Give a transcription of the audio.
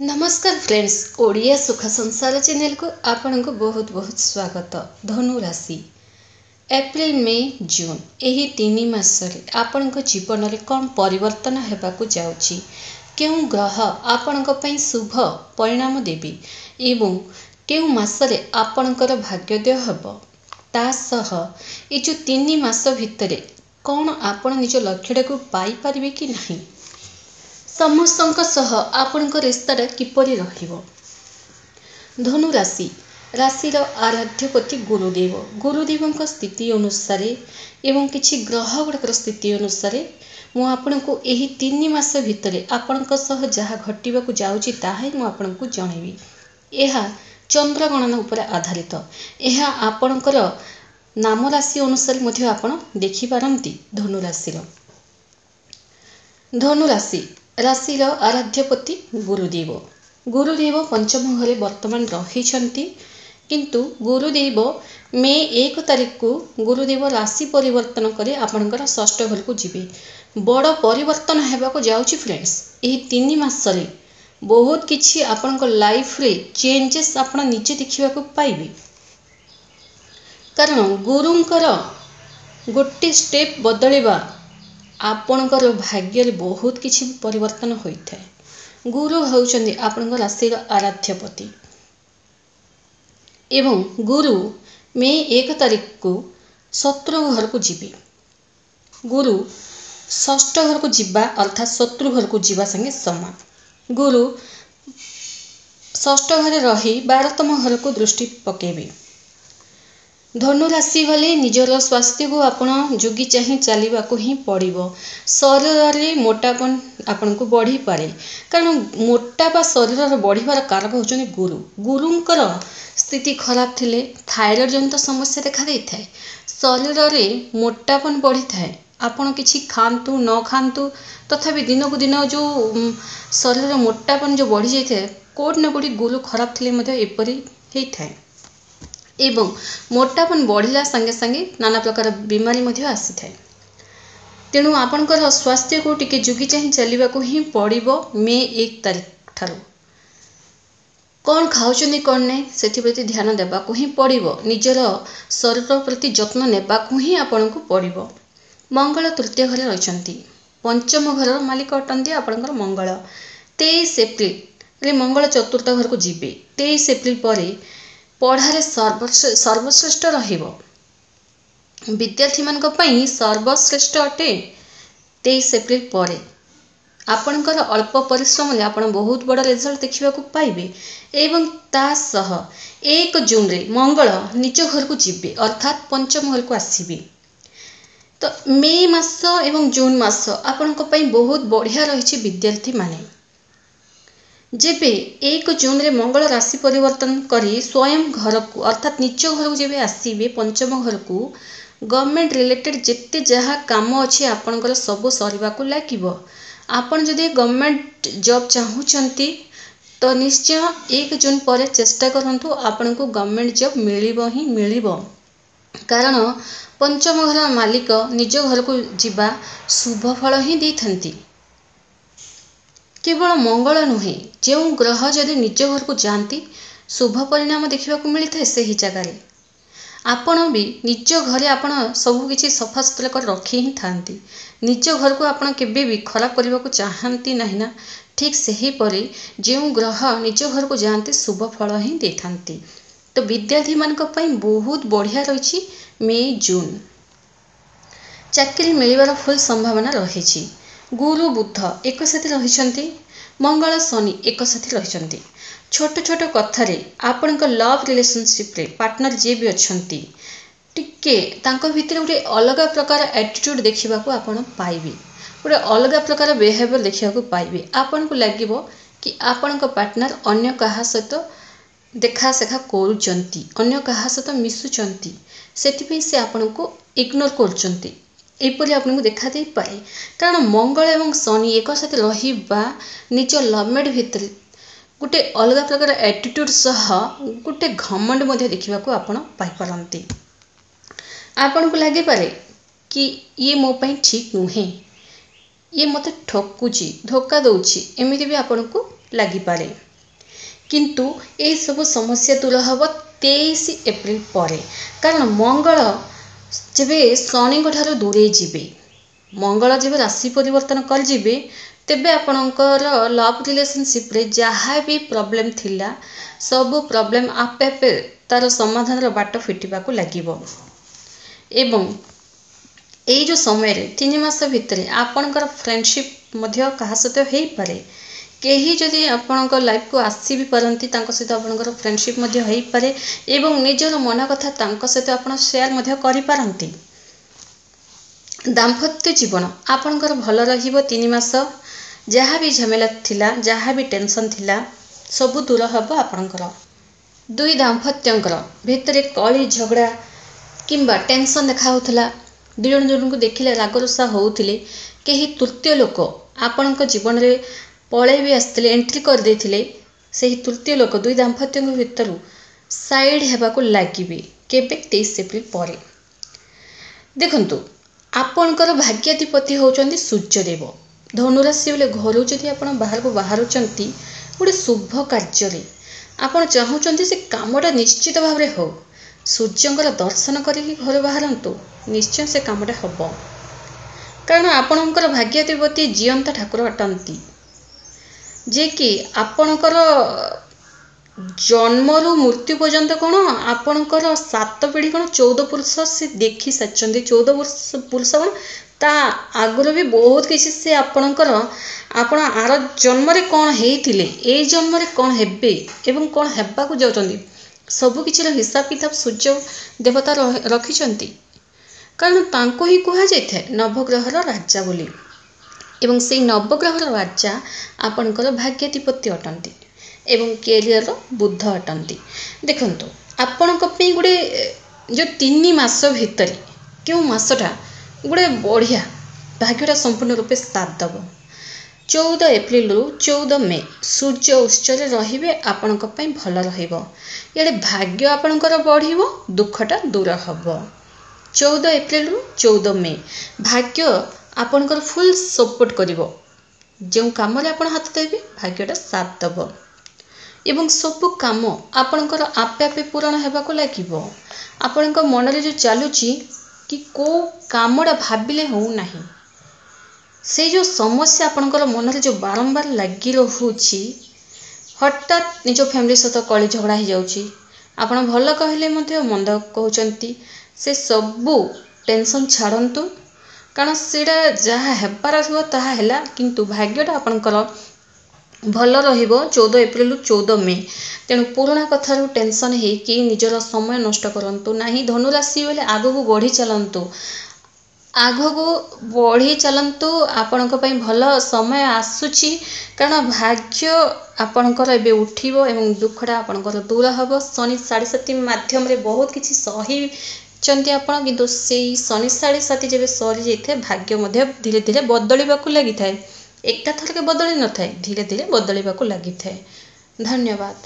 नमस्कार फ्रेंड्स, ओडिया सुख संसार चैनल को आपण को बहुत बहुत स्वागत। धनु राशि एप्रिल मे जून यही 3 मासरे आपण जीवन में कौन परिवर्तन होगाकू जाउछि, केउ ग्रह आपण शुभ परिणाम देवी एवं केउ मासरे आपणकर भाग्योदय हब, ता सह ये जो 3 मास भितरे कौन आपण निज लक्ष्य को पाई परिबे कि नहीं, समस्तों सह आपणकर रिश्ता किपरि रहिबो। धनु राशि राशिर आराध्यपति गुरुदेव, गुरुदेव स्थिति अनुसार एवं किछि ग्रह गुड़ाकर स्थिति अनुसार मु आपनको एही 3 मास भितरे आपणक सह जहा घटिबाकू जाउछि ताहा मु आपनको जणैबी। एहा चंद्र गणना उपर आधारित। एहा आपणकर नाम राशि अनुसार मध्ये आपण देखि पारंती। धनु राशि राशिर आराध्यपति गुरुदेव, गुरुदेव पंचम घरे वर्तमान रही, किंतु गुरुदेव मे 1 तारिख को गुरुदेव राशि परिवर्तन करे आपणकर षष्ठ घर को जीवे। बड़ परिवर्तन हेबाको जाउछि फ्रेंड्स। एही 3 मासरे बहुत किछि आपणकर लाइफ रे चेंजेस आपण निजे देखिबाको पाइबे, कारण गुरुंकर गोटे स्टेप बदलिबा आपणकर भाग्य रे बहुत किछि परिवर्तन होइथाय। गुरु होउचंदी आपणकर राशिर आराध्यपति एवं गुरु मे 1 तारिख को शत्रु घर को जीवे। गुरु षष्ठ घर को जीवा अर्थात शत्रु घर को जीवा संगे समान। गुरु षष्ठ घरे रही 12तम घर को दृष्टि पकेबे। धनु राशि वाले निजर स्वास्थ्य को आपण जोगी चाहे चलवाक ही पड़ो। शरीर में मोटापन आपण को बढ़ी पारे, कारण मोटापा शरीर बढ़िबार कारक होचनी गुरु। गुरुंकर स्थिति खराब थिले थायराइड जनित समस्या देखा दे थाए। शरीर में मोटापन बढ़ी थाए। आपण किछि खांतु न खांतु तथापि दिन को दिन जो शरीर मोटापन जो बढ़ी जाए थे, कोट न कोटी गुरु खराब थिले मध्ये एपरि हेइ थाए। एवं मोटापन बढ़िला संगे संगे नाना प्रकार बीमारी मध्ये आसी थाए। तेणु आपणकर स्वास्थ्य को टिके जोगी चाहि चलिबाको ही पड़िबो। मे 1 तारिख ठारो कौन खाउचनी कौन नहीं सेथि प्रति ध्यान देबाको ही पड़िबो। निजर शरीर प्रति जत्न नेबाको ही आपणको पड़िबो। मंगल तृतीय घरे रहिचंती। पंचम घर मालिक अटंती आपणकर मंगल। 23 एप्रिल रे मंगल चतुर्थ घर को जीवे। 23 एप्रिल परे पढ़ारे सर्वश्रेष्ठ रहिबो। विद्यार्थी मानक पई सर्वश्रेष्ठ अटे 23 एप्रिल परे। आपणकर अल्प परिश्रम ले आपण बहुत बड़ रिजल्ट देखिबाकू पाइबे। एवं ता सह 1 जून रे मंगल निज घर को जीवे अर्थात पंचम घर को आसीबे। तो मे मास एवं जून मास आपणक पई बहुत बढ़िया रहिछि विद्यार्थी माने। जेबे 1 जून रे मंगल राशि परिवर्तन करी स्वयं घर को अर्थात निज घर को जेबे आसीबे पंचम घर को, गवर्नमेंट रिलेटेड जेते जहा काम अछि आपणकर सब सरीबा को लागिबो। आपण जदि गवर्नमेंट जॉब चाहूचंती तो निश्चय 1 जून पर चेष्टा करंतु आपनको गवर्नमेंट जॉब मिलिबो ही मिलिबो। कारण पंचम घर मालिक निज घर को जीवा शुभ फल ही देथंती। केवल मंगल नुहे, जो ग्रह जदि निज घर को जाती शुभ परिणाम देखा मिलता है। सही जगार आपण भी निज घरे आपण सब किछि सफा सुतरा कर रखी ही थांती। निज घर को आपण केबे भी खराब करने को चाहती नहीं ना। ठीक सही परी जो ग्रह निज घर को जाती शुभ फल ही दे थांती। तो विद्यार्थी मानक पई बहुत बढ़िया रही। मे जून चाकरी मिलिबार फुल संभावना रही। गुरु बुध एक साथी रहिचंती। मंगल शनि एक साथी रहिचंती। छोट छोट कथारे आपणक लव रिलेशनशिप रे पार्टनर जे भी अछंती टिके तांको भितर गोटे अलग प्रकार एटीट्यूड देखिबाकू आपण पाइबे। गोटे अलग प्रकार बिहेवियर देखिबाकू पाइबे। आपनको लागिबो कि आपणक पार्टनर अन्य कहा सहित देखा सेखा करूचंती, अन्य कहा सहित मिसुचंती, सेथिपई से आपनको इग्नोर करूचंती एपरि आपको देखा दे पाए। कारण मंगल एवं शनि एक साथ रहिबा निज लवमेट भितर गोटे अलग प्रकार एटीट्यूड सह गोटे घमंड मध्ये देखिबाकू आपण पाई पारंती। आपनको लागे पारे कि ये मो पई ठीक नुहे, ये मते ठकुची धोखा दउची, एमिति भी आपनको ଲାଗିପାରେ। କିନ୍ତୁ ଏଇ ସବୁ ସମସ୍ୟା ଦୂର ହେବ 23 ଏପ୍ରିଲ ପରେ, କାରଣ ମଙ୍ଗଳ ଯେବେ ଶନିଙ୍କ ଠାରୁ ଦୂରେଇ ଯିବେ, ମଙ୍ଗଳ ଯେବେ ରାଶି ପରିବର୍ତ୍ତନ କରିଯିବେ, ତେବେ ଆପଣଙ୍କର ଲଭ୍ ରିଲେସନସିପ୍ରେ ଯାହା ବି ପ୍ରୋବ୍ଲେମ୍ ଥିଲା ସବୁ ପ୍ରୋବ୍ଲେମ୍ ଆପେ ଆପେ ତାର ସମାଧାନର ବାଟ ଫିଟିବାକୁ ଲାଗିବ। ଏବଂ ଏଇ ଯେଉଁ ସମୟରେ 3 ମାସ ଭିତରେ ଆପଣଙ୍କର ଫ୍ରେଣ୍ଡସିପ୍ ମଧ୍ୟ କାହା ସହିତ ହେଇପାରେ। କେହି ଯଦି ଆପଣଙ୍କ ଲାଇଫକୁ ଆସି ବି ପାରନ୍ତି, ତାଙ୍କ ସହିତ ଆପଣଙ୍କର ଫ୍ରେଣ୍ଡସିପ୍ ମଧ୍ୟ ହେଇପାରେ ଏବଂ ନିଜର ମନ କଥା ତାଙ୍କ ସହିତ ଆପଣ ସେୟାର ମଧ୍ୟ କରିପାରନ୍ତି। ଦାମ୍ପତ୍ୟ ଜୀବନ ଆପଣଙ୍କର ଭଲ ରହିବ 3 ମାସ। ଯାହା ବି ଝାମେଲା ଥିଲା, ଯାହା ବି ଟେନସନ୍ ଥିଲା, ସବୁ ଦୂର ହେବ ଆପଣଙ୍କର। ଦୁଇ ଦାମ୍ପତ୍ୟଙ୍କର ଭିତରେ କଳି ଝଗଡ଼ା କିମ୍ବା ଟେନସନ୍ ଦେଖାହେଉଥିଲା, ଦୁଇ ଜଣ ଜଣଙ୍କୁ ଦେଖିଲେ ରାଗରୁଷା ହେଉଥିଲେ, କେହି ତୃତୀୟ ଲୋକ ଆପଣଙ୍କ ଜୀବନରେ ପଳେଇ ବି ଆସିଥିଲେ, ଏଣ୍ଟ୍ରି କରିଦେଇଥିଲେ, ସେହି ତୃତୀୟ ଲୋକ ଦୁଇ ଦାମ୍ପତ୍ୟଙ୍କ ଭିତରୁ ସାଇଡ୍ ହେବାକୁ ଲାଗିବେ କେବେ 23 ଏପ୍ରିଲ ପରେ। ଦେଖନ୍ତୁ, ଆପଣଙ୍କର ଭାଗ୍ୟାଧିପତି ହେଉଛନ୍ତି ସୂର୍ଯ୍ୟଦେବ। ଧନୁରାଶି ବୋଲେ ଘରୁ ଯଦି ଆପଣ ବାହାରକୁ ବାହାରୁଛନ୍ତି ଗୋଟେ ଶୁଭ କାର୍ଯ୍ୟରେ, ଆପଣ ଚାହୁଁଛନ୍ତି ସେ କାମଟା ନିଶ୍ଚିତ ଭାବରେ ହେଉ, ସୂର୍ଯ୍ୟଙ୍କର ଦର୍ଶନ କରିକି ଘରୁ ବାହାରନ୍ତୁ, ନିଶ୍ଚୟ ସେ କାମଟା ହେବ। କାରଣ ଆପଣଙ୍କର ଭାଗ୍ୟାଧିପତି ଜିଅନ୍ତା ଠାକୁର ଅଟନ୍ତି, ଯିଏକି ଆପଣଙ୍କର ଜନ୍ମରୁ ମୃତ୍ୟୁ ପର୍ଯ୍ୟନ୍ତ କ'ଣ ଆପଣଙ୍କର 7 ପିଢ଼ି କ'ଣ 14 ପୁରୁଷ ସେ ଦେଖି ସାରିଛନ୍ତି। 14 ପୁରୁଷ କ'ଣ ତା ଆଗରୁ ବି ବହୁତ କିଛି ସେ ଆପଣଙ୍କର, ଆପଣ ଆର ଜନ୍ମରେ କ'ଣ ହେଇଥିଲେ, ଏଇ ଜନ୍ମରେ କ'ଣ ହେବେ ଏବଂ କ'ଣ ହେବାକୁ ଯାଉଛନ୍ତି, ସବୁକିଛିର ହିସାବ କିତାବ ସୂର୍ଯ୍ୟ ଦେବତା ରଖିଛନ୍ତି। କାରଣ ତାଙ୍କୁ ହିଁ କୁହାଯାଇଥାଏ ନବଗ୍ରହର ରାଜା ବୋଲି। ଏବଂ ସେଇ ନବଗ୍ରହର ରାଜା ଆପଣଙ୍କର ଭାଗ୍ୟାଧିପତି ଅଟନ୍ତି ଏବଂ କ୍ୟାରିୟରର ବୁଧ ଅଟନ୍ତି। ଦେଖନ୍ତୁ, ଆପଣଙ୍କ ପାଇଁ ଗୋଟେ ଯେଉଁ 3 ମାସ ଭିତରେ କେଉଁ ମାସଟା ଗୋଟେ ବଢ଼ିଆ ଭାଗ୍ୟଟା ସମ୍ପୂର୍ଣ୍ଣ ରୂପେ ସାଥ ଦେବ। 14 ଏପ୍ରିଲରୁ 14 ମେ ସୂର୍ଯ୍ୟ ଉଚ୍ଚରେ ରହିବେ, ଆପଣଙ୍କ ପାଇଁ ଭଲ ରହିବ। ଇଆଡ଼େ ଭାଗ୍ୟ ଆପଣଙ୍କର ବଢ଼ିବ, ଦୁଃଖଟା ଦୂର ହେବ। 14 ଏପ୍ରିଲରୁ 14 ମେ ଭାଗ୍ୟ ଆପଣଙ୍କର ଫୁଲ୍ ସପୋର୍ଟ କରିବ। ଯେଉଁ କାମରେ ଆପଣ ହାତ ଦେବେ ଭାଗ୍ୟଟା ସାଥ ଦେବ ଏବଂ ସବୁ କାମ ଆପଣଙ୍କର ଆପେ ଆପେ ପୂରଣ ହେବାକୁ ଲାଗିବ। ଆପଣଙ୍କ ମନରେ ଯେଉଁ ଚାଲୁଛି କି କେଉଁ କାମଟା ଭାବିଲେ ହେଉନାହିଁ, ସେଇ ଯେଉଁ ସମସ୍ୟା ଆପଣଙ୍କର ମନରେ ଯେଉଁ ବାରମ୍ବାର ଲାଗି ରହୁଛି, ହଠାତ୍ ନିଜ ଫ୍ୟାମିଲି ସହିତ କଳି ଝଗଡ଼ା ହେଇଯାଉଛି, ଆପଣ ଭଲ କହିଲେ ମଧ୍ୟ ମନ୍ଦ କହୁଛନ୍ତି, ସେ ସବୁ ଟେନସନ୍ ଛାଡ଼ନ୍ତୁ। କାରଣ ସେଇଟା ଯାହା ହେବାର ଥିବ ତାହା ହେଲା, କିନ୍ତୁ ଭାଗ୍ୟଟା ଆପଣଙ୍କର ଭଲ ରହିବ 14 ଏପ୍ରିଲରୁ 14 ମେ। ତେଣୁ ପୁରୁଣା କଥାରୁ ଟେନସନ୍ ହେଇକି ନିଜର ସମୟ ନଷ୍ଟ କରନ୍ତୁ ନାହିଁ। ଧନୁରାଶି ବୋଲେ ଆଗକୁ ବଢ଼ି ଚାଲନ୍ତୁ, ଆଗକୁ ବଢ଼ି ଚାଲନ୍ତୁ, ଆପଣଙ୍କ ପାଇଁ ଭଲ ସମୟ ଆସୁଛି। କାରଣ ଭାଗ୍ୟ ଆପଣଙ୍କର ଏବେ ଉଠିବ ଏବଂ ଦୁଃଖଟା ଆପଣଙ୍କର ଦୂର ହେବ। ଶନି 7.5 ମାଧ୍ୟମରେ ବହୁତ କିଛି ସହିଛନ୍ତି ଆପଣ, କିନ୍ତୁ ସେଇ ଶନି 7.5 ଯେବେ ସରିଯାଇଥାଏ ଭାଗ୍ୟ ମଧ୍ୟ ଧୀରେ ଧୀରେ ବଦଳିବାକୁ ଲାଗିଥାଏ। ଏକାଥରକେ ବଦଳି ନଥାଏ, ଧୀରେ ଧୀରେ ବଦଳିବାକୁ ଲାଗିଥାଏ। ଧନ୍ୟବାଦ।